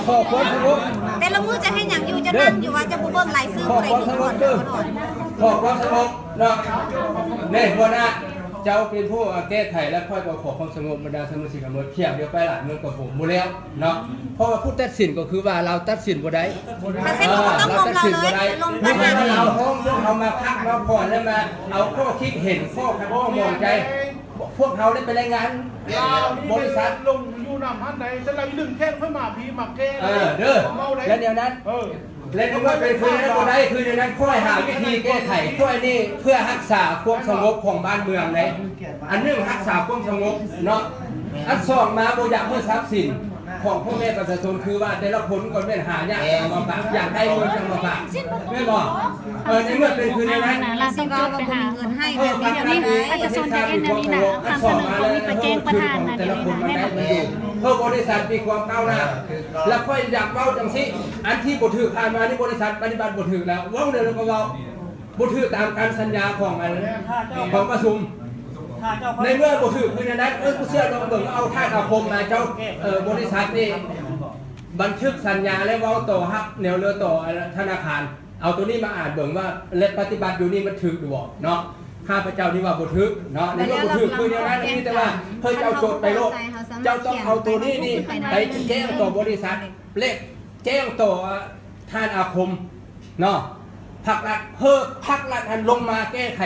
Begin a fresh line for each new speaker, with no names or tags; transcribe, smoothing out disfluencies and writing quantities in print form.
ขอความสงบ
แต่ละมือจะให้หยังอยู่จะนั่งอยู่ว่าจะบุเบิ้งไหลซื้อ
ขอ
ไหล
ความ
ถึ
ส
ง
ง
ก่อบ น
เด้อ
ก่อน
ขอความสงบเนาะนี่หัวหน้าเจ้าเป็นผู้แก้ไขและค่อยขอความสงบบรรดาสมาชิกทั้งหมดเที่ยวเดียวไปหลายเมืองกับผมหมดแล้วเนาะเพราะว่าผู้ตัดสินก็คือว่าเราตัดสินบ่ได้
ถ้าเส้นผมต้องลมเราเลยลม
ไม่
ตั้ง
ใช่
นาน
เราห้องเรามาพักมาผ่อนแล้วมาเอาข้อคิดเห็นข้อมองใจพวกเขาได้ไปรายงานบริษัท
ลงอยู่น้ำพันไหนฉันเราดึงแค่เพื่อมาพีมาแก้
เด้อแล้วเดี๋ยวนั้นและที่ว่าเป็นคือนั้นก็ได้คือในนั้นค่อยหาวิธีแก้ไขค่อยนี่เพื่อรักษาความสงบของบ้านเมืองเลยอันหนึ่งรักษาความสงบเนาะอันสองมาโบอยากเมื่อทรัพย์สินของพ่อแม่ประชาชนคือว่าแต่ละคนก็เป็นหาเนี่ยมาฝากอยากได้เงินจะมาฝากไม่บอกในเมื่อเป็นคือในนั้น
เราต้องจดไปหาเงินให้แบบ
เดี๋ยวนี้อาจจะโซนจะเอ็นนาลีนะคำเสนอของมีไปแจ้งประธานนะเดี๋ยวนี้นะให้แบบนี้
เพื่อบริษัทมีความก้าวหน้าแล้วค่อยอยากเว้าจังสิอันที่บทถือผ่านมานี่บริษัทปฏิบัติบทถือแล้วเว้าเดี๋ยวเราก็เว้าบทถือตามการสัญญาของอะไรของประชุมในเมื่อบทถือคือในนั้นผู้เชื่อลองเบิ่งเอาท่าอาคมมาเจ้าบริษัทนี่บันทึกสัญญาและเว้าต่อฮักแนวเรือต่อธนาคารเอาตัวนี้มาอ่านเบิ่งว่าและปฏิบัติอยู่นี่มันถือหรือเปล่าเนาะข้าพเจ้านี่ว่าบททึกเนาะในเมื่อบททึกคืออย่างนั้นนี่แต่ว่าเพื่อเจ้าโจทย์ไปโลกเจ้าต้องเอาตัวนี้นี่ไปแจ้งต่อบริษัทเลขแจ้งต่อท่านอาคมเนาะพักรัฐเพิ่มพักรัฐอันลงมาแก้ไข